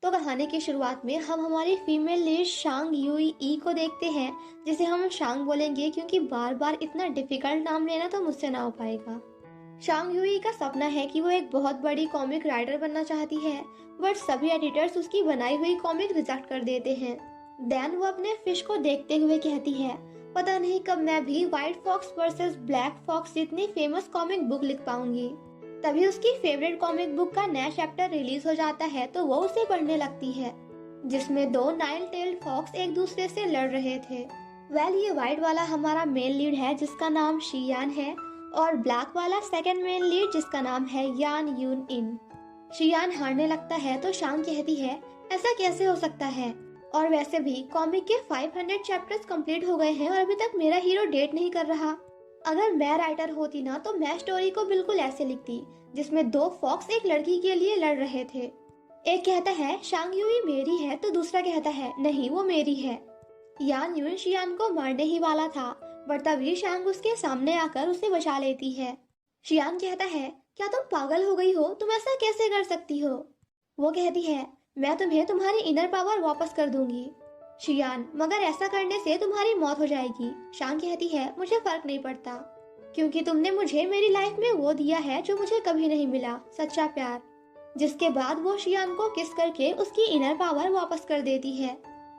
तो कहानी की शुरुआत में हम हमारी फीमेल लीड शांग यूई ई को देखते हैं, जिसे हम शांग बोलेंगे क्योंकि बार बार इतना डिफिकल्ट नाम लेना तो मुझसे ना हो पाएगा। शांग यूई का सपना है कि वो एक बहुत बड़ी कॉमिक राइटर बनना चाहती है, बट सभी एडिटर्स उसकी बनाई हुई कॉमिक रिजेक्ट कर देते हैं। देन वो अपने फिश को देखते हुए कहती है, पता नहीं कब मैं भी white fox versus black fox जितनी फेमस कॉमिक बुक लिख पाऊंगी। तभी उसकी फेवरेट कॉमिक बुक का नया चैप्टर रिलीज हो जाता है तो वो उसे पढ़ने लगती है, जिसमें दो नाइन टेल्ड फॉक्स एक दूसरे से लड़ रहे थे। ये व्हाइट वाला हमारा मेन लीड है जिसका नाम शियान है, और ब्लैक वाला सेकंड मेन लीड जिसका नाम है यान यून इन। शियान हारने लगता है तो शांग कहती है, ऐसा कैसे हो सकता है, और वैसे भी कॉमिक के 500 चैप्टर्स कंप्लीट हो गए हैं और अभी तक मेरा हीरो डेट नहीं कर रहा। अगर मैं राइटर होती ना तो मैं स्टोरी को बिल्कुल ऐसे लिखती, जिसमें दो फॉक्स एक लड़की के लिए लड़ रहे थे। एक कहता है शांग यूई मेरी है तो दूसरा कहता है नहीं वो मेरी है। यान यून शियान को मारने ही वाला था, बट तभी शांग उसके सामने आकर उसे बचा लेती है। शियान कहता है, क्या तुम पागल हो गई हो, तुम ऐसा कैसे कर सकती हो। वो कहती है, मैं तुम्हें तुम्हारी इनर पावर वापस कर दूंगी। शियान, मगर ऐसा करने से तुम्हारी मौत हो जाएगी। शांग कहती है, मुझे फर्क नहीं पड़ता, क्योंकि तुमने मुझे मेरी लाइफ में वो दिया है जो मुझे कभी नहीं मिला, सच्चा प्यार। जिसके बाद वो शियान को किस करके उसकी इनर पावर वापस कर देती है,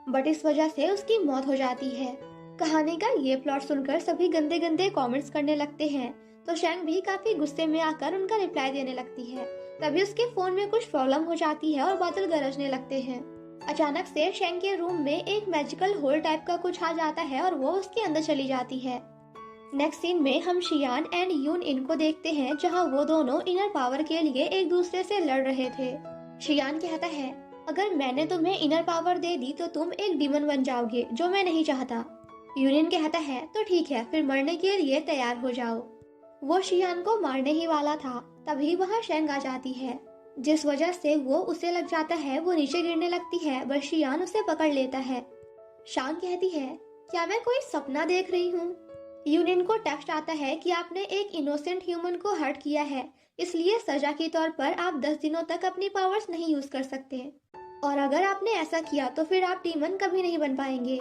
बट इस वजह से उसकी मौत हो जाती है। कहानी का ये प्लॉट सुनकर सभी गंदे गंदे कमेंट्स करने लगते हैं, तो शैंग भी काफी गुस्से में आकर उनका रिप्लाई देने लगती है। तभी उसके फोन में कुछ प्रॉब्लम हो जाती है और बादल गरजने लगते हैं। अचानक से शैंग के रूम में एक मैजिकल होल टाइप का कुछ आ जाता है और वो उसके अंदर चली जाती है। नेक्स्ट सीन में हम शियान एंड यून इन को देखते हैं, जहां वो दोनों इनर पावर के लिए एक दूसरे से लड़ रहे थे। शियान कहता है, अगर मैंने तुम्हें इनर पावर दे दी तो तुम एक डीमन बन जाओगे, जो मैं नहीं चाहता। यूनियन कहता है, तो ठीक है, फिर मरने के लिए तैयार हो जाओ। वो शियान को मारने ही वाला था, तभी वहाँ शैंग आ जाती है, जिस वजह से वो उसे लग जाता है। वो नीचे गिरने लगती है, बस शियान उसे पकड़ लेता है। शांग कहती है, क्या मैं कोई सपना देख रही हूँ। यूनियन को टेक्स्ट आता है कि आपने एक इनोसेंट ह्यूमन को हर्ट किया है, इसलिए सजा के तौर पर आप 10 दिनों तक अपनी पावर्स नहीं यूज कर सकते, और अगर आपने ऐसा किया तो फिर आप डीमन कभी नहीं बन पाएंगे।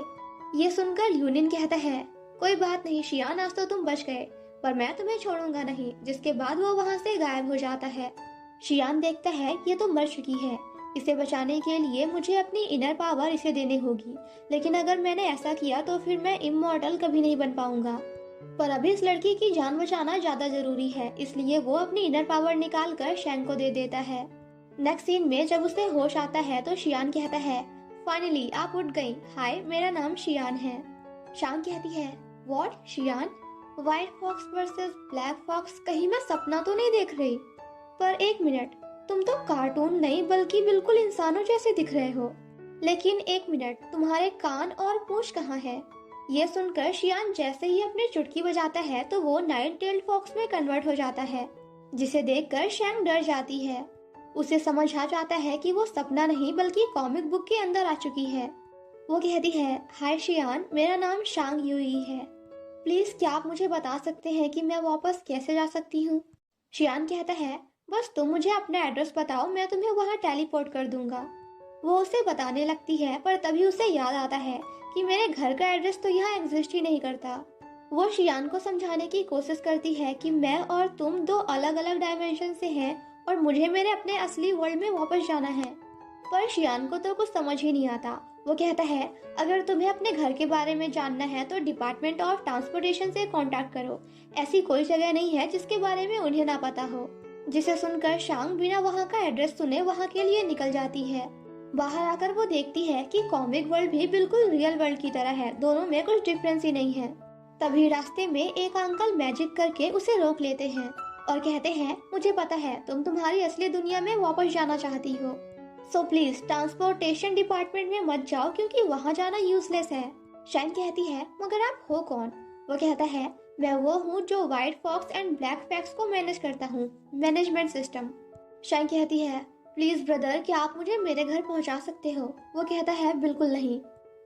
ये सुनकर यूनियन कहता है, कोई बात नहीं शियान, आज तो तुम बच गए, पर मैं तुम्हें छोड़ूंगा नहीं। जिसके बाद वो वहाँ से गायब हो जाता है। शियान देखता है ये तो मर चुकी है, इसे बचाने के लिए मुझे अपनी इनर पावर इसे देनी होगी, लेकिन अगर मैंने ऐसा किया तो फिर मैं इमॉर्टल कभी नहीं बन पाऊंगा। पर अभी इस लड़की की जान बचाना ज्यादा जरूरी है, इसलिए वो अपनी इनर पावर निकाल कर शैंग को दे देता है। नेक्स्ट सीन में जब उसे होश आता है तो शियान कहता है, फाइनली आप उठ गई, हाय मेरा नाम शियान है। शांग कहती है, what Xian, white fox versus black fox, कहीं मैं सपना तो नहीं देख रही। पर एक मिनट, तुम तो कार्टून नहीं बल्कि बिल्कुल इंसानों जैसे दिख रहे हो। लेकिन एक मिनट, तुम्हारे कान और पूंछ कहाँ है। ये सुनकर शियान जैसे ही अपनी चुटकी बजाता है तो वो नाइन टेल्ड फॉक्स में कन्वर्ट हो जाता है, जिसे देखकर शैंग डर जाती है। उसे समझ आ जाता है कि वो सपना नहीं बल्कि कॉमिक बुक के अंदर आ चुकी है। वो कहती है, हाय शियान, मेरा नाम शांग यूई है, प्लीज क्या आप मुझे बता सकते हैं कि मैं वापस कैसे जा सकती हूँ। शियान कहता है, बस तुम मुझे अपना एड्रेस बताओ, मैं तुम्हें वहाँ टेलीपोर्ट कर दूंगा। वो उसे बताने लगती है, पर तभी उसे याद आता है कि मेरे घर का एड्रेस तो यहाँ एग्जिस्ट ही नहीं करता। वो शियान को समझाने की कोशिश करती है कि मैं और तुम दो अलग अलग डायमेंशन से हैं और मुझे मेरे अपने असली वर्ल्ड में वापस जाना है। पर शियान को तो कुछ समझ ही नहीं आता। वो कहता है, अगर तुम्हें अपने घर के बारे में जानना है तो डिपार्टमेंट ऑफ ट्रांसपोर्टेशन से कांटेक्ट करो, ऐसी कोई जगह नहीं है जिसके बारे में उन्हें ना पता हो। जिसे सुनकर शांग बिना वहाँ का एड्रेस सुने वहाँ के लिए निकल जाती है। बाहर आकर वो देखती है कि कॉमिक वर्ल्ड भी बिल्कुल रियल वर्ल्ड की तरह है, दोनों में कुछ डिफरेंस ही नहीं है। तभी रास्ते में एक अंकल मैजिक करके उसे रोक लेते हैं और कहते हैं, मुझे पता है तुम तुम्हारी असली दुनिया में वापस जाना चाहती हो, सो प्लीज ट्रांसपोर्टेशन डिपार्टमेंट में मत जाओ क्योंकि वहाँ जाना यूजलेस है। शाइन कहती है, मगर आप हो कौन। वो कहता है, मैं वो हूँ जो white fox and black fox को मैनेज करता हूँ, मैनेजमेंट सिस्टम। शाइन कहती है, प्लीज ब्रदर, क्या आप मुझे मेरे घर पहुंचा सकते हो। वो कहता है, बिल्कुल नहीं,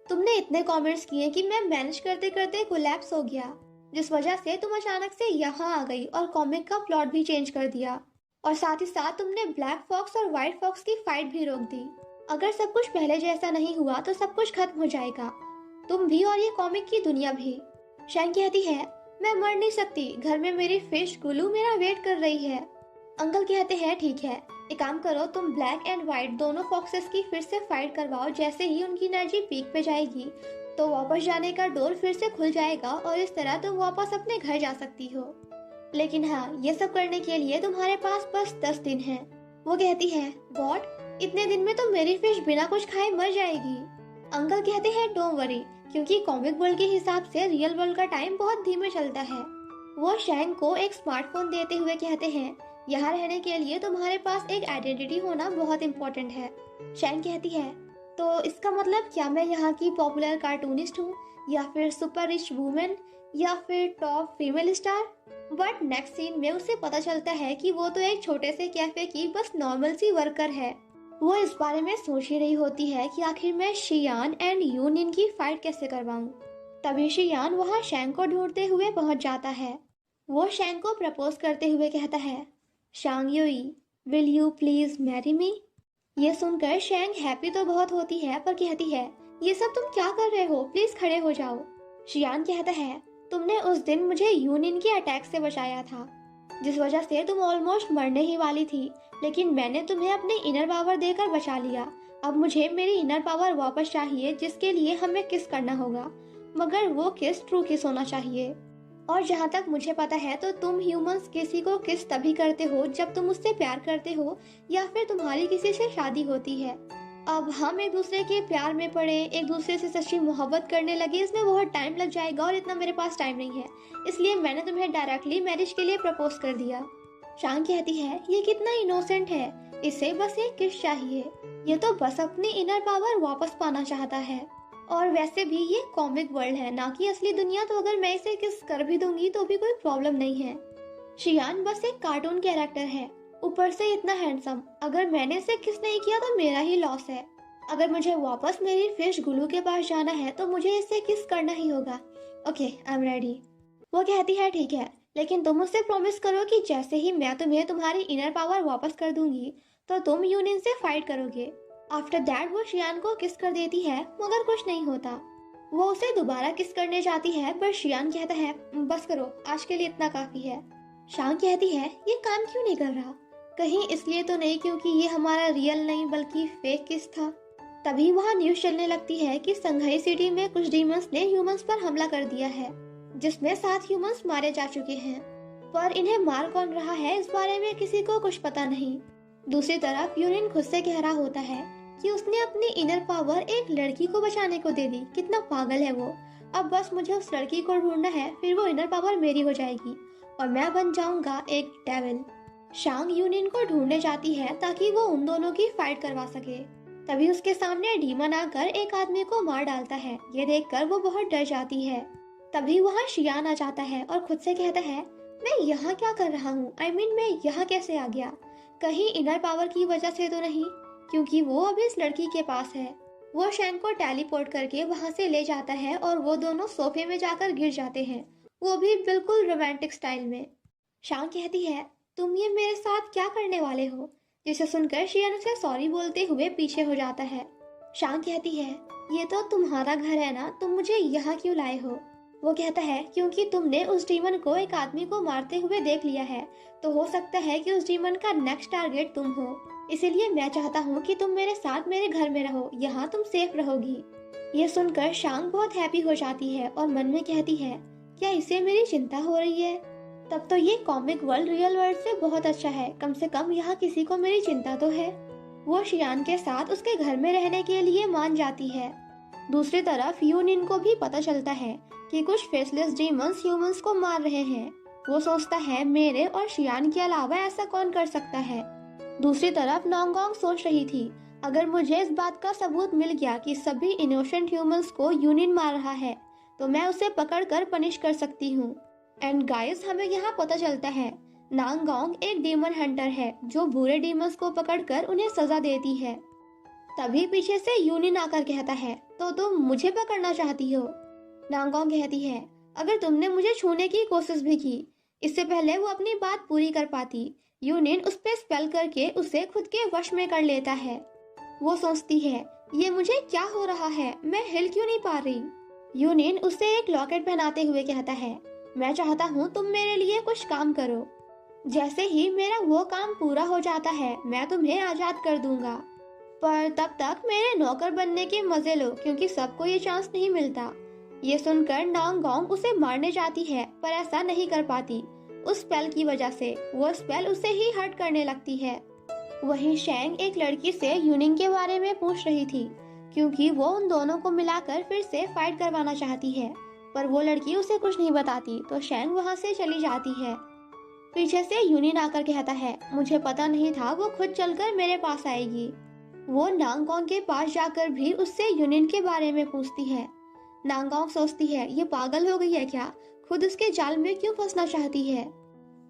तुमने इतने कमेंट्स किए कि मैं मैनेज करते करते कोलैप्स हो गया, जिस वजह से तुम अचानक से यहाँ आ गई और कॉमिक का प्लॉट भी चेंज कर दिया, और साथ ही साथ तुमने ब्लैक फॉक्स और व्हाइट फॉक्स की फाइट भी रोक दी। अगर सब कुछ पहले जैसा नहीं हुआ तो सब कुछ खत्म हो जाएगा, तुम भी और ये कॉमिक की दुनिया भी। शैंग कहती है, मैं मर नहीं सकती, घर में मेरी फिश गुलू मेरा वेट कर रही है। अंकल कहते हैं, ठीक है, एक काम करो, तुम ब्लैक एंड व्हाइट दोनों फॉक्सेस की फिर से फाइट करवाओ। जैसे ही उनकी एनर्जी पीक पे जाएगी तो वापस जाने का डोर फिर से खुल जाएगा और इस तरह तुम वापस अपने घर जा सकती हो। लेकिन हाँ, ये सब करने के लिए तुम्हारे पास बस 10 दिन है। वो कहती है, व्हाट? इतने दिन में तो मेरी फिश बिना कुछ खाए मर जाएगी। अंकल कहते हैं, डोंट वरी, क्योंकि कॉमिक वर्ल्ड के हिसाब से रियल वर्ल्ड का टाइम बहुत धीमे चलता है। वो शैंग को एक स्मार्टफोन देते हुए कहते हैं, यहाँ रहने के लिए तुम्हारे पास एक आइडेंटिटी होना बहुत इम्पोर्टेंट है। शैंग कहती है, तो इसका मतलब क्या मैं यहाँ की पॉपुलर कार्टूनिस्ट हूँ, या फिर सुपर रिच वुमेन, या फिर top female star? But next scene में उसे पता चलता है कि वो तो एक छोटे से कैफे की बस नॉर्मल सी वर्कर है। वो इस बारे में सोच ही रही होती है कि आखिर मैं शियान एंड यूनिन की फाइट कैसे करवाऊं। तभी शियान वहाँ शैंग को ढूंढते हुए पहुंच जाता है। वो शैंग को प्रपोज करते हुए कहता है, Shang Yue, will you please marry me? ये सुनकर शैंग हैप्पी तो बहुत होती है पर कहती है, ये सब तुम क्या कर रहे हो, प्लीज खड़े हो जाओ। शियान कहता है, तुमने उस दिन मुझे यूनिन के अटैक से बचाया था, जिस वजह से तुम ऑलमोस्ट मरने ही वाली थी, लेकिन मैंने तुम्हें अपने इनर पावर देकर बचा लिया। अब मुझे मेरी इनर पावर वापस चाहिए, जिसके लिए हमें किस करना होगा, मगर वो किस ट्रू किस होना चाहिए। और जहाँ तक मुझे पता है तो तुम ह्यूमंस किसी को किस तभी करते हो जब तुम उससे प्यार करते हो या फिर तुम्हारी किसी से शादी होती है। अब हम एक दूसरे के प्यार में पड़े, एक दूसरे से सच्ची मोहब्बत करने लगे, इसमें बहुत टाइम लग जाएगा और इतना मेरे पास टाइम नहीं है, इसलिए मैंने तुम्हें डायरेक्टली मैरिज के लिए प्रपोज कर दिया। शांग कहती है, ये कितना इनोसेंट है, इसे बस एक किस चाहिए, ये तो बस अपनी इनर पावर वापस पाना चाहता है। और वैसे भी ये कॉमिक वर्ल्ड है, ना कि असली दुनिया, तो अगर मैं इसे किस कर भी दूंगी तो भी कोई प्रॉब्लम नहीं है। शियान बस एक कार्टून कैरेक्टर है, ऊपर से इतना हैंडसम, अगर मैंने इसे किस नहीं किया तो मेरा ही लॉस है। अगर मुझे वापस मेरी फिश गुलू के पास जाना है तो मुझे इसे किस करना ही होगा। Okay, I am ready. वो कहती है, ठीक है, लेकिन तुम मुझसे प्रॉमिस करो कि जैसे ही मैं तुम्हें तुम्हारी इनर पावर वापस कर दूंगी तो तुम यूनियन से फाइट करोगे। आफ्टर दैट वो शियान को किस कर देती है, मगर कुछ नहीं होता। वो उसे दोबारा किस करने जाती है पर शियान कहता है, बस करो, आज के लिए इतना काफी है। शांग कहती है, ये काम क्यों नहीं कर रहा? कहीं इसलिए तो नहीं क्योंकि ये हमारा रियल नहीं बल्कि फेक किस था। तभी वहाँ न्यूज चलने लगती है कि संघाई सिटी में कुछ डीमंस ने ह्यूमंस पर हमला कर दिया है, जिसमें 7 ह्यूमंस मारे जा चुके हैं, पर इन्हें मार कौन रहा है इस बारे में किसी को कुछ पता नहीं। दूसरी तरफ यूनिन खुद से कह रहा होता है कि उसने अपनी इनर पावर एक लड़की को बचाने को दे दी। कितना पागल है वो। अब बस मुझे उस लड़की को ढूंढना है, फिर वो इनर पावर मेरी हो जाएगी और मैं बन जाऊंगा एक डेविल। शांग यूनिन को ढूंढने जाती है ताकि वो उन दोनों की फाइट करवा सके। तभी उसके सामने डीमन आकर एक आदमी को मार डालता है। ये देखकर वो बहुत डर जाती है। तभी वहाँ शियान आ जाता है और खुद से कहता है, मैं यहाँ क्या कर रहा हूँ, मैं यहाँ कैसे आ गया? कहीं इनर पावर की वजह से तो नहीं, क्योंकि वो अभी इस लड़की के पास है। वो शैंग को टेलीपोर्ट करके वहाँ से ले जाता है और वो दोनों सोफे में जाकर गिर जाते हैं, वो भी बिल्कुल रोमांटिक स्टाइल में। शांग कहती है, तुम ये मेरे साथ क्या करने वाले हो? जिसे सुनकर शियान उसे सॉरी बोलते हुए पीछे हो जाता है। शांग कहती है, ये तो तुम्हारा घर है ना, तुम मुझे यहाँ क्यों लाए हो? वो कहता है, क्योंकि तुमने उस डीमन को एक आदमी को मारते हुए देख लिया है, तो हो सकता है कि उस डीमन का नेक्स्ट टारगेट तुम हो, इसीलिए मैं चाहता हूँ कि तुम मेरे साथ मेरे घर में रहो, यहाँ तुम सेफ रहोगी। ये सुनकर शांग बहुत हैप्पी हो जाती है और मन में कहती है, क्या इसे मेरी चिंता हो रही है? तब तो ये कॉमिक वर्ल्ड रियल वर्ल्ड से बहुत अच्छा है, कम से कम यहाँ किसी को मेरी चिंता तो है। वो शियान के साथ उसके घर में रहने के लिए मान जाती है। दूसरी तरफ यूनिन को भी पता चलता है कि कुछ फेसलेस डीमंस ह्यूमंस को मार रहे हैं। वो सोचता है, मेरे और शियान के अलावा ऐसा कौन कर सकता है? दूसरी तरफ नोंगोंग सोच रही थी, अगर मुझे इस बात का सबूत मिल गया कि सभी इनोसेंट ह्यूमंस को यूनिन मार रहा है तो मैं उसे पकड़कर पनिश कर सकती हूँ। एंड गाइस, हमें यहाँ पता चलता है नांगोंग एक डीमन हंटर है जो बुरे डीमंस को पकड़कर उन्हें सजा देती है। तभी पीछे से यूनिन आकर कहता है, तो तुम मुझे पकड़ना चाहती हो? नांगोंग कहती है, अगर तुमने मुझे छूने की कोशिश भी की, इससे पहले वो अपनी बात पूरी कर पाती। यूनिन उस पर स्पेल करके उसे खुद के वश में कर लेता है। वो सोचती है, ये मुझे क्या हो रहा है, मैं हिल क्यों नहीं पा रही। यूनिन उसे एक लॉकेट पहनाते हुए कहता है, मैं चाहता हूँ तुम मेरे लिए कुछ काम करो। जैसे ही मेरा वो काम पूरा हो जाता है मैं तुम्हें आजाद कर दूंगा, पर तब तक मेरे नौकर बनने के मजे लो, क्योंकि सबको ये चांस नहीं मिलता। ये सुनकर नांगोंग उसे मारने जाती है, पर ऐसा नहीं कर पाती। उस स्पेल की वजह से वो स्पेल उसे ही हर्ट करने लगती है। वहीं शेंग एक लड़की से यूनिंग के बारे में पूछ रही थी, क्योंकि वो उन दोनों को मिलाकर फिर से फाइट करवाना चाहती है, पर वो लड़की उसे कुछ नहीं बताती, तो शेंग वहाँ से चली जाती है। पीछे से यूनिन आकर कहता है, मुझे पता नहीं था वो खुद चलकर मेरे पास आएगी। वो नांगोंग के पास जाकर भी उससे यूनिन के बारे में पूछती है। नांगोंग सोचती है, ये पागल हो गई है क्या, खुद उसके जाल में क्यों फंसना चाहती है।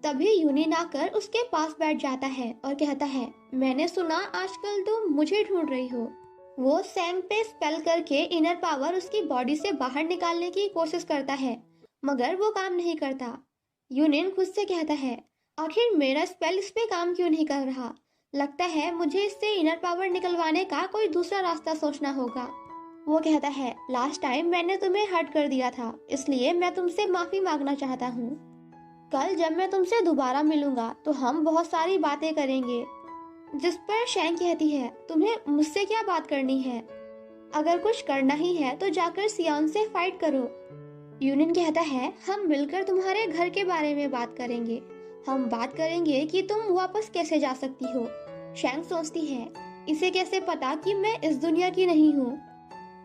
तभी यूनिन आकर उसके पास बैठ जाता है और कहता है, मैंने सुना आजकल तुम मुझे ढूंढ रही हो। वो सैंग पे स्पेल करके इनर पावर उसकी बॉडी से बाहर निकालने की कोशिश करता है, मगर वो काम नहीं करता। यूनिन खुद से कहता है, आखिर मेरा स्पेल इस पे काम क्यों नहीं कर रहा। लगता है मुझे इससे इनर पावर निकलवाने का कोई दूसरा रास्ता सोचना होगा। वो कहता है, लास्ट टाइम मैंने तुम्हें हर्ट कर दिया था, इसलिए मैं तुमसे माफी मांगना चाहता हूँ। कल जब मैं तुमसे दोबारा मिलूंगा तो हम बहुत सारी बातें करेंगे। जिस पर शेंग कहती है, तुम्हें मुझसे क्या बात करनी है, अगर कुछ करना ही है तो जाकर सियान से फाइट करो। यूनिन कहता है, हम मिलकर तुम्हारे घर के बारे में बात करेंगे, हम बात करेंगे कि तुम वापस कैसे जा सकती हो। शेंग सोचती है, इसे कैसे पता कि मैं इस दुनिया की नहीं हूँ।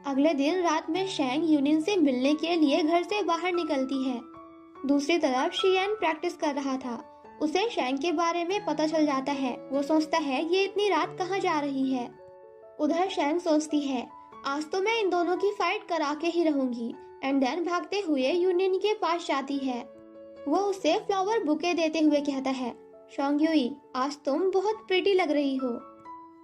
अगले दिन रात में शेंग यूनिन से मिलने के लिए घर से बाहर निकलती है। दूसरी तरफ शियान प्रैक्टिस कर रहा था। उसे शेंग के बारे में पता चल जाता है। वो सोचता है, ये इतनी रात कहाँ जा रही है। उधर शेंग सोचती है, आज तो मैं इन दोनों की फाइट करा के ही रहूंगी। एंड देन भागते हुए यूनिन के पास जाती है। वो उसे फ्लावर बुके देते हुए कहता है, शोंगयुई, आज तुम बहुत प्रिटी लग रही हो।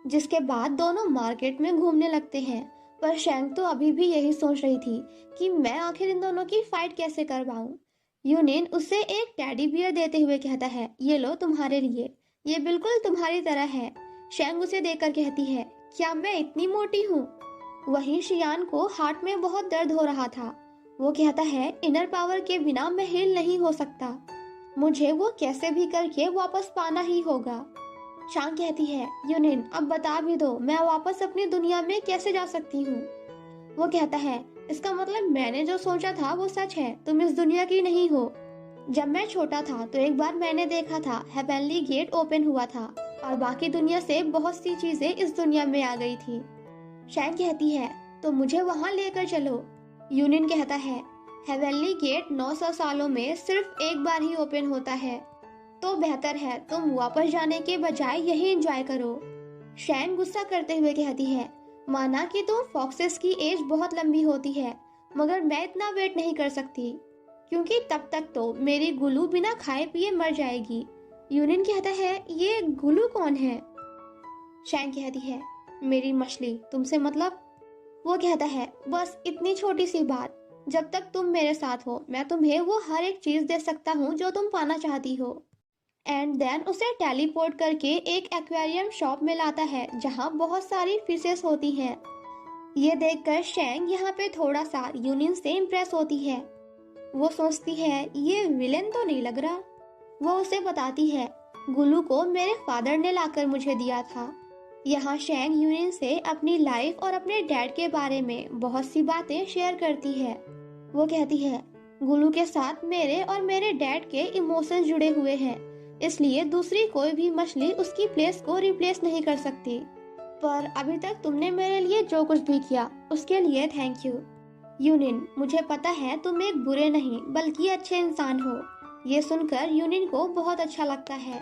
जिसके बाद दोनों मार्केट में घूमने लगते हैं, पर शेंग तो अभी भी यही सोच रही थी कि मैं आखिर इन दोनों की फाइट कैसे करवाऊं। यूनिन उसे एक टेडी बियर देते हुए कहता है, ये लो तुम्हारे लिए, ये बिल्कुल तुम्हारी तरह है। शेंग उसे देकर कहती है, क्या मैं इतनी मोटी हूँ। वहीं शियान को हार्ट में बहुत दर्द हो रहा था। वो कहता है, इनर पावर के बिना मैं हील नहीं हो सकता, मुझे वो कैसे भी करके वापस पाना ही होगा। शांग कहती है, यूनिन अब बता भी दो, मैं वापस अपनी दुनिया में कैसे जा सकती हूँ। वो कहता है, इसका मतलब मैंने जो सोचा था वो सच है, तुम इस दुनिया की नहीं हो। जब मैं छोटा था तो एक बार मैंने देखा था हेवनली गेट ओपन हुआ था और बाकी दुनिया से बहुत सी चीजें इस दुनिया में आ गई थी। शांग कहती है, तो मुझे वहाँ लेकर चलो। यूनिन कहता है, हेवनली गेट 900 सालों में सिर्फ एक बार ही ओपन होता है, तो बेहतर है तुम वापस जाने के बजाय यही एंजॉय करो। शैन गुस्सा करते हुए कहती है, माना कि तुम फॉक्सेस की एज बहुत लंबी होती है, मगर मैं इतना वेट नहीं कर सकती, क्योंकि तब तक तो मेरी गुलू बिना खाए पिए मर जाएगी। यूनिन कहता है, ये गुलू कौन है। शैन कहती है, मेरी मछली, तुमसे मतलब। वो कहता है, बस इतनी छोटी सी बात, जब तक तुम मेरे साथ हो मैं तुम्हें वो हर एक चीज दे सकता हूँ जो तुम पाना चाहती हो। एंड देन उसे टेलीपोर्ट करके एक एक्वेरियम शॉप में लाता है जहाँ बहुत सारी फिशेस होती हैं। ये देखकर शेंग यहाँ पे थोड़ा सा यूनिन से इम्प्रेस होती है। वो सोचती है, ये विलेन तो नहीं लग रहा। वो उसे बताती है, गुलू को मेरे फादर ने लाकर मुझे दिया था। यहाँ शेंग यूनिन से अपनी लाइफ और अपने डैड के बारे में बहुत सी बातें शेयर करती है। वो कहती है, गुलू के साथ मेरे और मेरे डैड के इमोशंस जुड़े हुए हैं, इसलिए दूसरी कोई भी मछली उसकी प्लेस को रिप्लेस नहीं कर सकती। पर अभी तक तुमने मेरे लिए जो कुछ भी किया उसके लिए थैंक यू। यूनिन, मुझे पता है तुम एक बुरे नहीं बल्कि अच्छे इंसान हो। ये सुनकर यूनिन को बहुत अच्छा लगता है।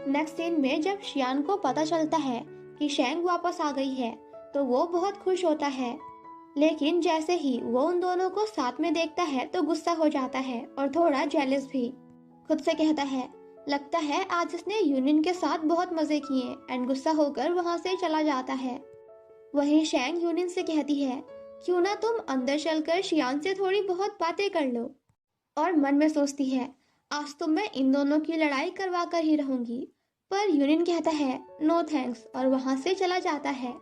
नेक्स्ट सीन में जब शियान को पता चलता है कि शेंग वापस आ गई है तो वो बहुत खुश होता है, लेकिन जैसे ही वो उन दोनों को साथ में देखता है तो गुस्सा हो जाता है और थोड़ा जेलस भी। खुद से कहता है, लगता है आज इसने यूनिन के साथ बहुत मजे किए, एंड गुस्सा होकर वहां से चला जाता है। वहीं शेंग यूनिन से कहती है, क्यों ना तुम अंदर चलकर शियान से थोड़ी बहुत बातें कर लो। और मन में सोचती है, आज तो मैं इन दोनों की लड़ाई करवा कर ही रहूंगी। पर यूनिन कहता है, नो थैंक्स, और वहां से चला जाता है।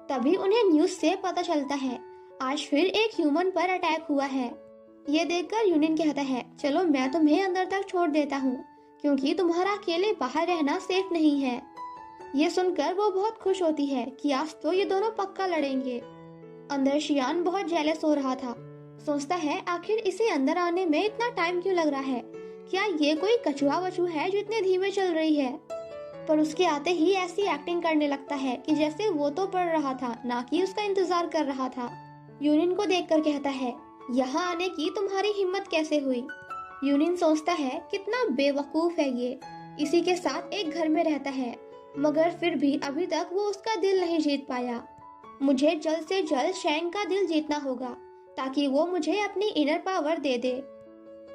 तभी उन्हें न्यूज से पता चलता है आज फिर एक ह्यूमन पर अटैक हुआ है। ये देखकर यूनियन कहता है चलो मैं तुम्हें अंदर तक छोड़ देता हूँ क्योंकि तुम्हारा अकेले बाहर रहना सेफ नहीं है। ये सुनकर वो बहुत खुश होती है कि आज तो ये दोनों पक्का लड़ेंगे। अंदर शियान बहुत जेलस हो रहा था। सोचता है आखिर इसे अंदर आने में इतना टाइम क्यों लग रहा है, क्या ये कोई कछुआ वछू है जो इतने धीमे चल रही है। पर उसके आते ही ऐसी एक्टिंग करने लगता है कि जैसे वो तो पढ़ रहा था ना कि उसका इंतजार कर रहा था। यूनियन को देखकर कहता है यहाँ आने की तुम्हारी हिम्मत कैसे हुई। यूनियन सोचता है कितना बेवकूफ है ये, इसी के साथ एक घर में रहता है मगर फिर भी अभी तक वो उसका दिल नहीं जीत पाया। मुझे जल्द से जल्द शैंग का दिल जीतना होगा ताकि वो मुझे अपनी इनर पावर दे दे।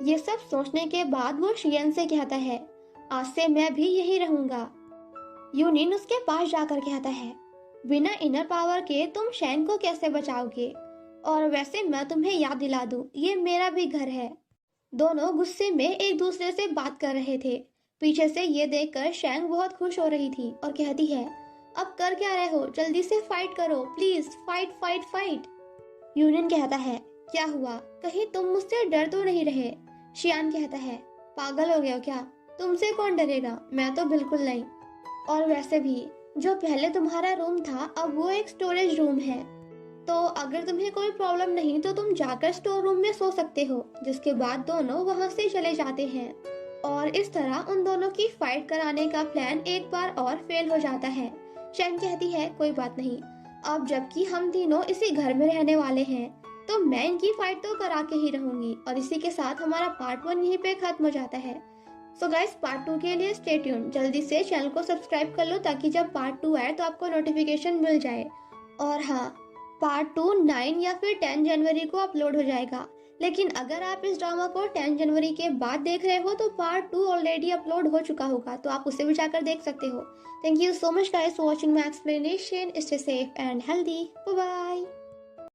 ये सब सोचने के बाद वो शियन से कहता है आज से मैं भी यही रहूंगा। यूनियन उसके पास जाकर कहता है बिना इनर पावर के तुम शैंग को कैसे बचाओगे, और वैसे मैं तुम्हें याद दिला दूं ये मेरा भी घर है। दोनों गुस्से में एक दूसरे से बात कर रहे थे। पीछे से ये देखकर शैंग बहुत खुश हो रही थी और कहती है अब कर क्या रहे हो, जल्दी से फाइट करो please, fight fight fight. Union कहता है क्या हुआ, कहीं तुम मुझसे डर तो नहीं रहे। शियान कहता है पागल हो गए हो क्या, तुमसे कौन डरेगा, मैं तो बिल्कुल नहीं। और वैसे भी जो पहले तुम्हारा रूम था अब वो एक स्टोरेज रूम है, तो अगर तुम्हें कोई प्रॉब्लम नहीं तो तुम जाकर स्टोर रूम में सो सकते हो। जिसके बाद दोनों वहां से चले जाते हैं और इस तरह उन दोनों की फाइट कराने का प्लान एक बार और फेल हो जाता है। शैन कहती है कोई बात नहीं, अब जबकि हम तीनों इसी घर में रहने वाले हैं तो मैं इनकी फाइट तो करा के ही रहूंगी। और इसी के साथ हमारा पार्ट 1 यहीं पे खत्म हो जाता है। सो गाइस पार्ट 2 के लिए स्टे ट्यून, जल्दी से चैनल को सब्सक्राइब कर लो ताकि जब पार्ट 2 आए तो आपको नोटिफिकेशन मिल जाए। और हाँ, पार्ट 2 9 या फिर 10 जनवरी को अपलोड हो जाएगा, लेकिन अगर आप इस ड्रामा को 10 जनवरी के बाद देख रहे हो तो पार्ट 2 ऑलरेडी अपलोड हो चुका होगा, तो आप उसे भी जाकर देख सकते हो। Thank you so much guys for watching my explanation. Stay safe and healthy, bye bye.